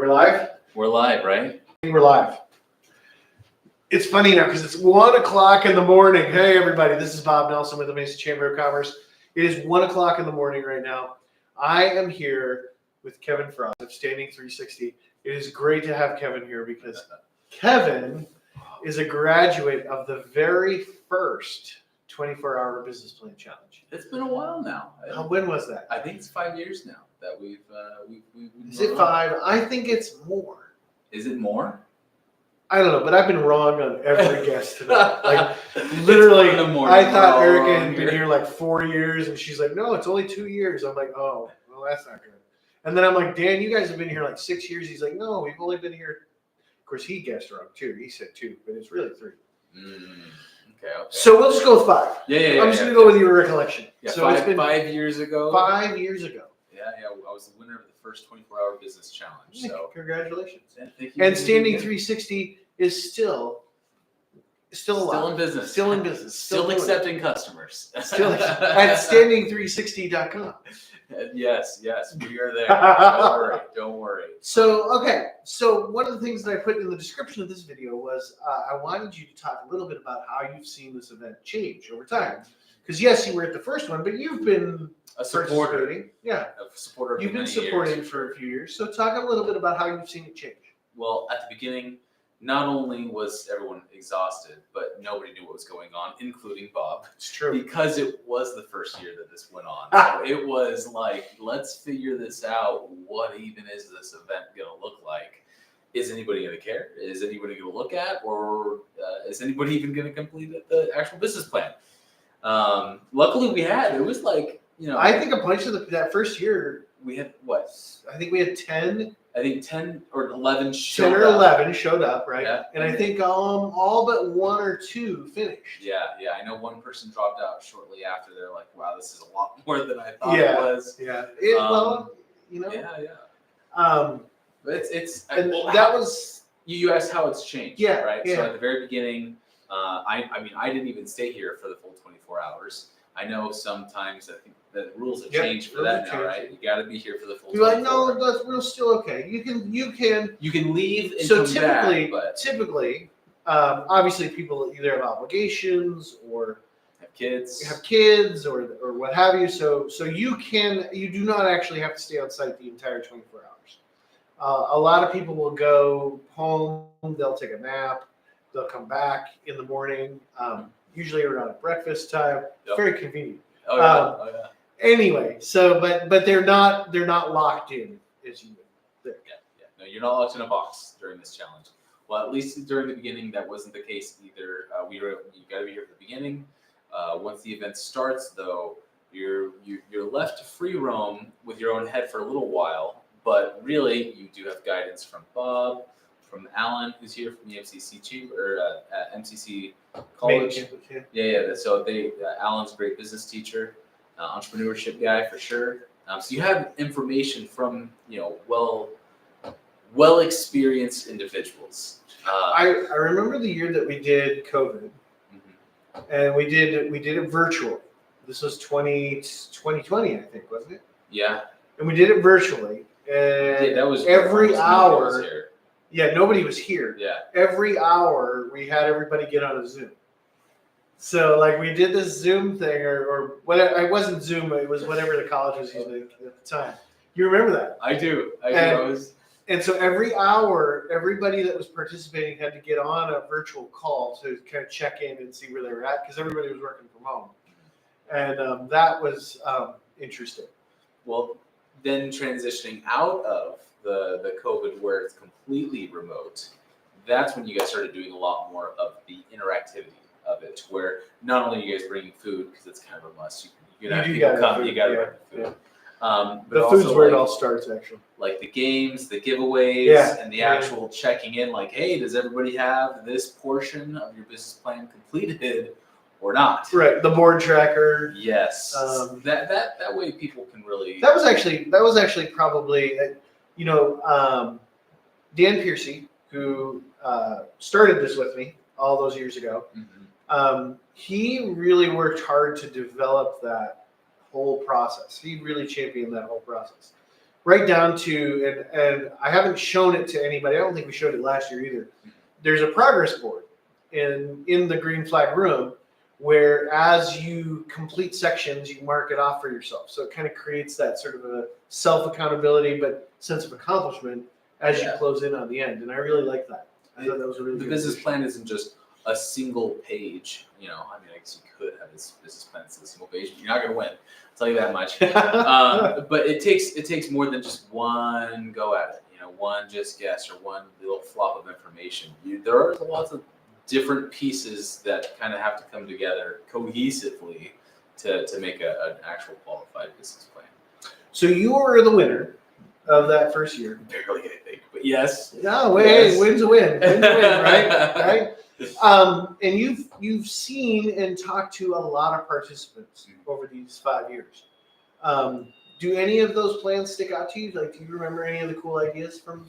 We're live? We're live, right? We're live. It's funny now because it's 1 o'clock in the morning. Hey, everybody, this is Bob Nelson with the Mesa Chamber of Commerce. It is 1 o'clock in the morning right now. I am here with Kevin Frost of Standing360. It is great to have Kevin here because Kevin is a graduate of the very first 24-hour business plan challenge. It's been a while now. When was that? I think it's 5 years now that we've Is it 5? I think it's more. Is it more? I don't know, but I've been wrong on every guest tonight. Like literally, I thought Erica had been here like 4 years, and she's like, "No, it's only 2 years." I'm like, "Oh, well, that's not good." And then I'm like, "Dan, you guys have been here like 6 years." He's like, "No, we've only been here." Of course, he guessed wrong too. He said 2, but it's really 3. Okay. So we'll just go with 5. Yeah. I'm just gonna go with your recollection. Yeah, so it's been 5 years ago. 5 years ago. Yeah. I was the winner of the first 24-hour business challenge. Yeah, So congratulations. thank you. And Standing360 is still alive. Still in business. Still in business. Still accepting customers. Still at standing360.com. Yes, we are there. Don't worry. So one of the things that I put in the description of this video was I wanted you to talk a little bit about how you've seen this event change over time. Because yes, you were at the first one, but you've been a supporter. Yeah, A supporter. You've been supporting for a few years. So talk a little bit about how you've seen it change. Well, at the beginning, not only was everyone exhausted, but nobody knew what was going on, including Bob. It's true. Because it was the first year that this went on. So it was like, let's figure this out. What even is this event going to look like? Is anybody going to care? Is anybody going to look at? Or is anybody even going to complete the actual business plan? Luckily, we had. It was like, I think a bunch of that first year. We had what? I think we had 10. I think 10 or 11 showed 10 or up. 11 showed up, right? Yeah. And I think all but 1 or 2 finished. Yeah. I know one person dropped out shortly after. They're like, "Wow, this is a lot more than I thought it was." Yeah. But it's and that was you asked how it's changed. Yeah. Right. Yeah. So at the very beginning, I didn't even stay here for the full 24 hours. I know sometimes I think the rules have changed for that now, right? You got to be here for the full. You're like, no, we're still okay. You can leave. And so come typically, obviously, people either have obligations or have kids, or what have you. So you do not actually have to stay on site the entire 24 hours. A lot of people will go home. They'll take a nap. They'll come back in the morning. Usually around breakfast time. Yep. Very convenient. Oh yeah. Anyway, so but they're not locked in as you would think. Yeah. No, you're not locked in a box during this challenge. Well, at least during the beginning, that wasn't the case either. You got to be here for the beginning. Once the event starts, though, you're left to free roam with your own head for a little while. But really, you do have guidance from Bob, from Alan, who's here from the MCC Chamber or MCC College. Yeah. So Alan's a great business teacher, entrepreneurship guy for sure. So you have information from well experienced individuals. I remember the year that we did COVID, and we did it virtual. This was 2020, I think, wasn't it? Yeah. And we did it virtually, and that was every hour. Yeah, nobody was here. Yeah. Every hour we had everybody get on a Zoom. So like we did this Zoom thing or whatever. It wasn't Zoom. It was whatever the college was using at the time. You remember that? I do. And so every hour, everybody that was participating had to get on a virtual call to kind of check in and see where they were at because everybody was working from home. And that was interesting. Well, then transitioning out of the COVID where it's completely remote, that's when you guys started doing a lot more of the interactivity of it, where not only are you guys bringing food because it's kind of a must. You got to come. You got to bring food. But the food's where it all starts, actually. Like the games, the giveaways, and the actual checking in. Like, hey, does everybody have this portion of your business plan completed or not? Right. The board tracker. Yes. That way people can really. That was actually probably Dan Piercy, who started this with me all those years ago. He really worked hard to develop that whole process. He really championed that whole process. right down to, and I haven't shown it to anybody. I don't think we showed it last year either. There's a progress board in the green flag room where as you complete sections, you mark it off for yourself. So it kind of creates that sort of a self accountability, but sense of accomplishment as you close in on the end. And I really like that. I thought that was a really the good business addition. plan isn't just a single page. I mean, I guess you could have this business plan that's a single page, but you're not going to win. I'll tell you that much. But it takes more than just one go at it. One just guess or one little flop of information. There are lots of different pieces that kind of have to come together cohesively to make an actual qualified business plan. So you were the winner of that first year. Barely, I think, but yes. No, Yes. win's a win. Win's a win, right? And you've seen and talked to a lot of participants over these 5 years. Do any of those plans stick out to you? Like, do you remember any of the cool ideas from?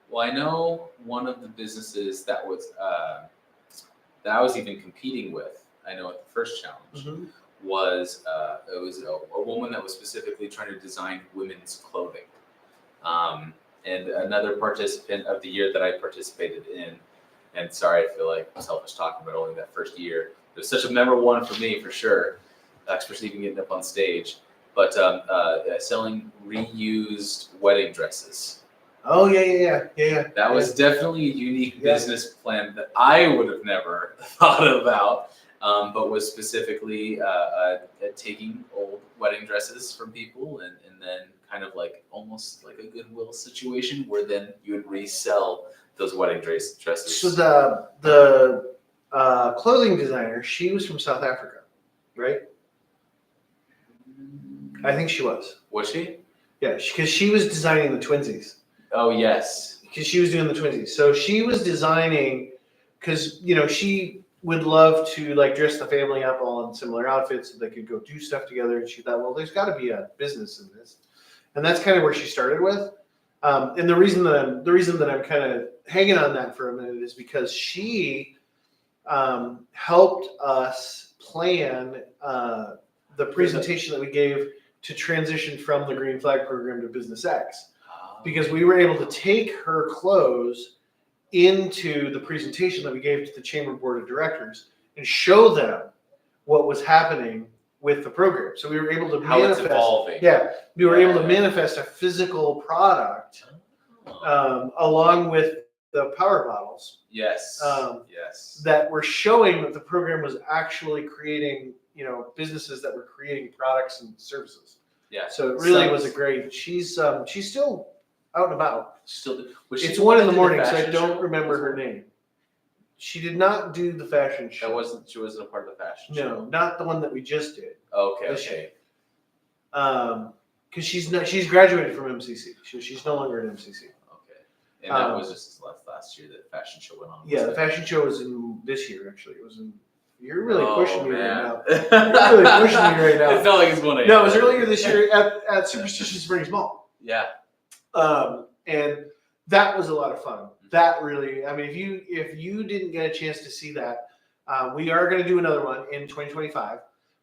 Well, I know one of the businesses that I was even competing with. I know at the first challenge was it was a woman that was specifically trying to design women's clothing. And another participant of the year that I participated in, and sorry, I feel like I'm selfish talking about only that first year. It was such a memorable one for me, for sure, especially even getting up on stage. But selling reused wedding dresses. Oh yeah. That was definitely a unique business plan that I would have never thought about, but was specifically taking old wedding dresses from people and then kind of like almost like a Goodwill situation where then you would resell those wedding dresses. So the clothing designer, she was from South Africa, right? I think she was. Was she? Yeah, because she was designing the twinsies. Oh, yes. Because she was doing the twinsies. So she was designing, because, she would love to like dress the family up all in similar outfits so they could go do stuff together. And she thought, well, there's got to be a business in this. And that's kind of where she started with. And the reason that I'm kind of hanging on that for a minute is because she helped us plan the presentation that we gave to transition from the Green Flag program to Business X. Because we were able to take her clothes into the presentation that we gave to the Chamber Board of Directors and show them what was happening with the program. So we were able to manifest. It's evolving. Yeah, we were able to manifest a physical product along with the power bottles. Yes. Yes. That were showing that the program was actually creating, businesses that were creating products and services. Yeah. So it really was a great. She's still out and about. It's 1 a.m, so I don't remember her name. She did not do the fashion show. She wasn't a part of the fashion show. No, not the one that we just did. Okay. Because she's graduated from MCC. She's no longer at MCC. Okay. And that was just last year that fashion show went on. Yeah, the fashion show was in this year, actually. It was in. You're really pushing me right now. You're really pushing me right now. It felt like it's 1 a.m. No, it was earlier this year at Superstition Springs Mall. Yeah. And that was a lot of fun. That really, I mean, if you didn't get a chance to see that, we are going to do another one in 2025.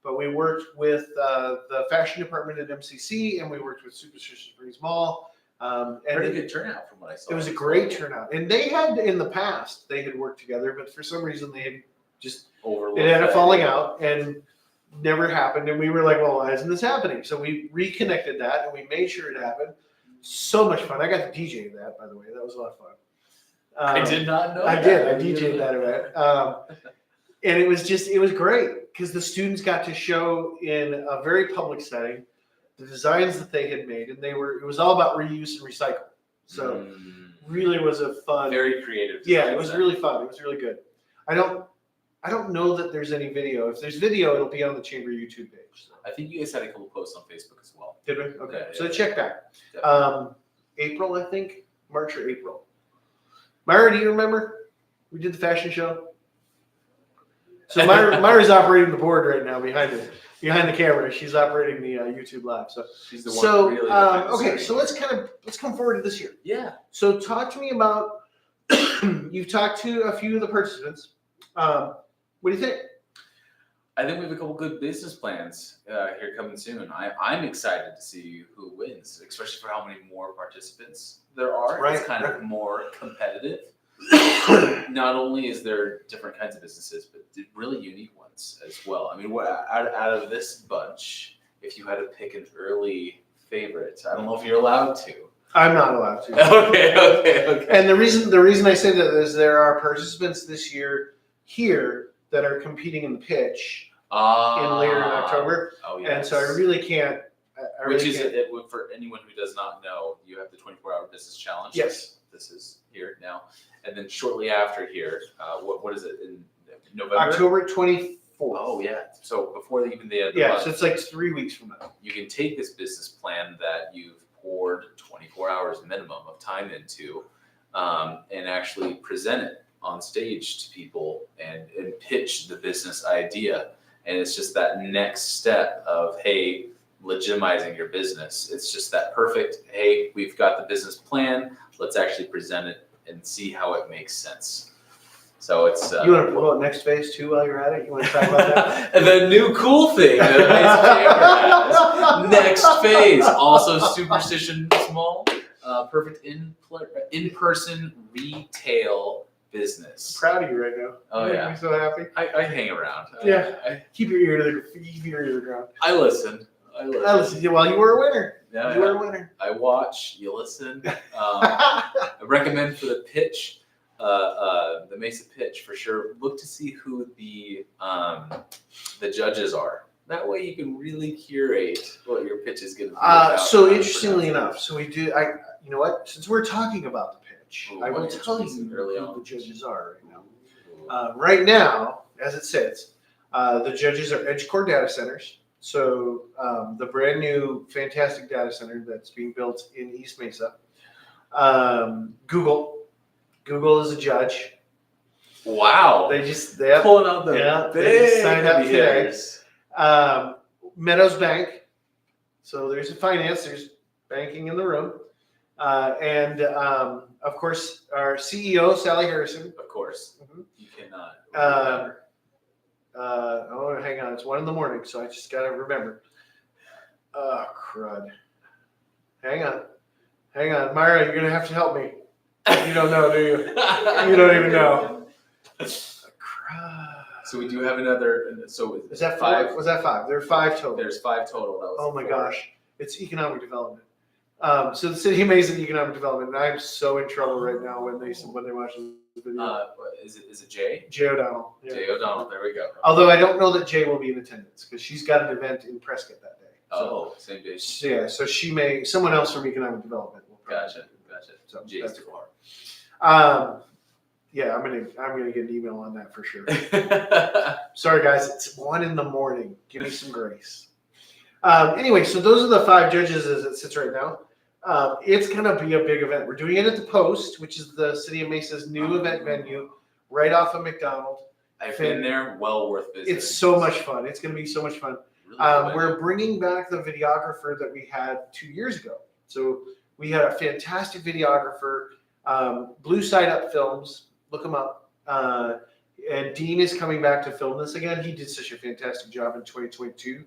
But we worked with the fashion department at MCC, and we worked with Superstition Springs Mall. And pretty good turnout from what I saw. It was a great turnout, and they had in the past they had worked together, but for some reason they had just overlooked. It ended up falling out and never happened. And we were like, well, why isn't this happening? So we reconnected that and we made sure it happened. So much fun. I got to DJ that, by the way. That was a lot of fun. I did not know. I did. I DJ'd that event. And it was great because the students got to show in a very public setting the designs that they had made, and it was all about reuse and recycle. So really was a fun, very creative. Yeah, it was really fun. It was really good. I don't know that there's any video. If there's video, it'll be on the Chamber YouTube page. So. I think you guys had a couple posts on Facebook as well. Did we? Okay. Yeah, so check back. Definitely. April, I think. March or April. Myra, do you remember? We did the fashion show. So Myra's operating the board right now behind the camera. She's operating the YouTube live. So she's the one. So really okay. So let's come forward to this year. Yeah. So talk to me about. You've talked to a few of the participants. What do you think? I think we have a couple good business plans here coming soon. I'm excited to see who wins, especially for how many more participants there are. Right, It's kind right. of more competitive. Not only is there different kinds of businesses, but really unique ones as well. I mean, out of this bunch, if you had to pick an early favorite, I don't know if you're allowed to. I'm not allowed to. Okay. And the reason I say that is there are participants this year here that are competing in the pitch in later in October, Oh, yes. and so I really can't. Which is it, for anyone who does not know, you have the 24-hour business challenge. Yes. This is here now, and then shortly after here, what is it in November? October 24th. Oh yeah. So before even the end of the Yeah, month, so it's like 3 weeks from now. you can take this business plan that you've poured 24 hours minimum of time into, and actually present it on stage to people and pitch the business idea. And it's just that next step of, hey, legitimizing your business. It's just that perfect, hey, we've got the business plan, let's actually present it and see how it makes sense. So it's You want to promote next phase too while you're at it? You want to talk about that? and the new cool thing that Mesa Chamber has, next phase, also superstition small, perfect in-person retail business. I'm proud of you right now. Oh, You make yeah. me so happy. I hang around. Yeah. Keep your ear to the ground. I listen. I listened to you while you were a winner. Yeah, You were a winner. I watch, you listen. I recommend for the pitch, the Mesa pitch for sure. Look to see who the judges are. That way you can really curate what your pitch is going to be. So interestingly enough, so we do. You know what? Since we're talking about the pitch, Ooh, I will why don't tell you you early who on. the judges are right now. Right now, as it sits, the judges are EdgeCore data centers. So the brand new fantastic data center that's being built in East Mesa. Google is a judge. Wow. They pulling out the they signed up heavy today. hitters. Meadows Bank. So there's a finance. There's banking in the room, and of course our CEO Sally Harrison. Of course. Mhm. You cannot. Oh, hang on. It's 1 a.m, so I just gotta remember. Oh, crud. Hang on. Myra, you're gonna have to help me. You don't know, do you? You don't even know. Crud. So we do have another. So Is that 5? 5? Was that 5? There are 5 total. There's 5 total. That was Oh my 4. gosh. It's economic development. So the city of Mesa economic development, and I'm so in trouble right now when they watch the video. Is it Jay? Jay O'Donnell. Yeah. Jay O'Donnell. There we go. Although I don't know that Jay will be in attendance because she's got an event in Prescott that day. Oh, same day. So, yeah, so someone else from economic development will probably Gotcha. So Jay's that's too cool. far. Yeah, I'm gonna get an email on that for sure. Sorry guys, it's 1 a.m. Give me some grace. Anyway, so those are the 5 judges as it sits right now. It's gonna be a big event. We're doing it at the Post, which is the City of Mesa's new event venue, right off of McDonald. I've been there. Well worth visiting. It's so much fun. It's gonna be so much fun. Really good We're venue. bringing back the videographer that we had 2 years ago. So we had a fantastic videographer, Blue Side Up Films. Look him up. And Dean is coming back to film this again. He did such a fantastic job in 2022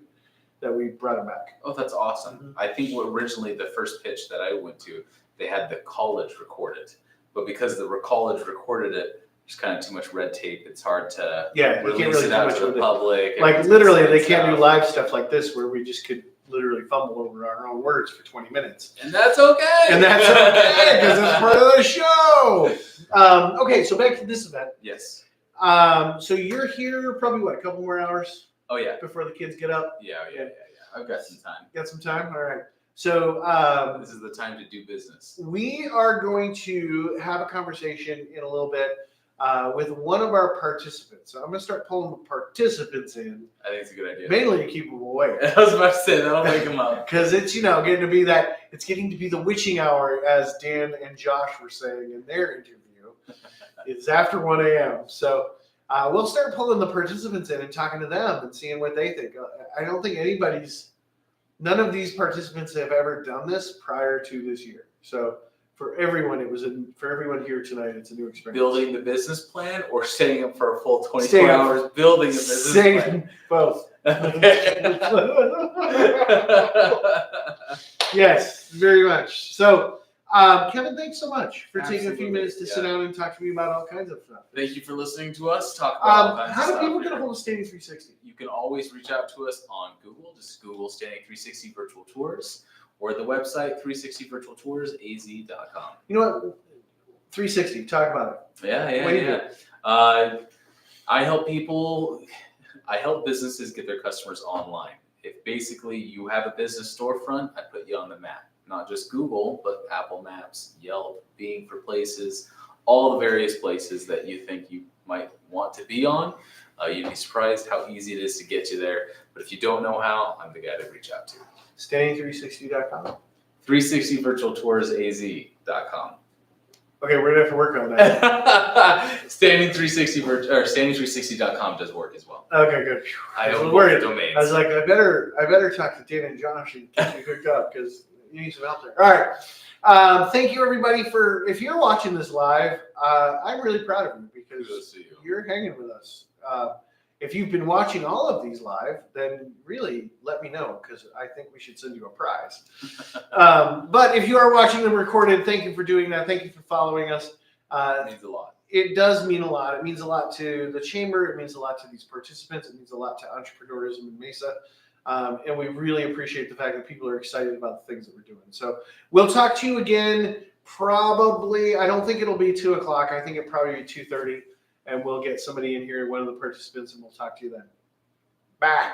that we brought him back. Oh, that's awesome. Mhm. I think originally the first pitch that I went to, they had the college record it. But because the college recorded it, there's kind of too much red tape. It's hard to Yeah, you release can't really it do out much to the with it. public. Like and literally, they stuff. can't do live stuff like this where we just could literally fumble over our own words for 20 minutes. And that's okay. And that's okay because it's part of the show. Okay, so back to this event. Yes. So you're here probably what, a couple more hours Oh yeah. before the kids get up? Yeah. I've got some time. Got some time? All right. So This is the time to do business. we are going to have a conversation in a little bit with one of our participants. So I'm going to start pulling the participants in, I think it's a good idea. mainly to keep them awake. I was about to say that'll wake them up. Because it's, getting to be the witching hour, as Dan and Josh were saying in their interview. It's after 1 a.m. So we'll start pulling the participants in and talking to them and seeing what they think. I don't think none of these participants have ever done this prior to this year. So For everyone, for everyone here tonight, it's a new experience. Building the business plan or staying up for a full 24 Staying up. hours building a business plan? Both. Okay. Yes, very much. So, Kevin, thanks so much for taking a few Absolutely, minutes to sit yeah. down and talk to me about all kinds of stuff. Thank you for listening to us talk about all kinds How of do stuff. people get a hold of Standing360? You can always reach out to us on Google. Just Google Standing360 Virtual Tours or the website 360virtualtoursaz.com. You know what? 360, talk about Yeah. What do you do? I help businesses get their customers online. If basically you have a business storefront, I put you on the map. Not just Google, but Apple Maps, Yelp, Bing for Places, all the various places that you think you might want to be on. You'd be surprised how easy it is to get you there. But if you don't know how, I'm the guy to reach out to. Standing360.com. 360virtualtoursaz.com. Okay, we're gonna have to work on that. Standing360.com does work as well. Okay, good. I was own worried. both domains. I was like, I better talk to Dan and Josh and get you hooked up because you need some help there. All right. Thank you everybody if you're watching this live, I'm really proud of you because you're hanging with us. If you've been watching all of these live, then really let me know because I think we should send you a prize. But if you are watching them recorded, thank you for doing that. Thank you for following us. It means a lot. It does mean a lot. It means a lot to the chamber. It means a lot to these participants. It means a lot to entrepreneurism in Mesa. And we really appreciate the fact that people are excited about the things that we're doing. So we'll talk to you again probably, I don't think it'll be 2 o'clock. I think it'll probably be 2:30. And we'll get somebody in here, one of the participants, and we'll talk to you then. Bye.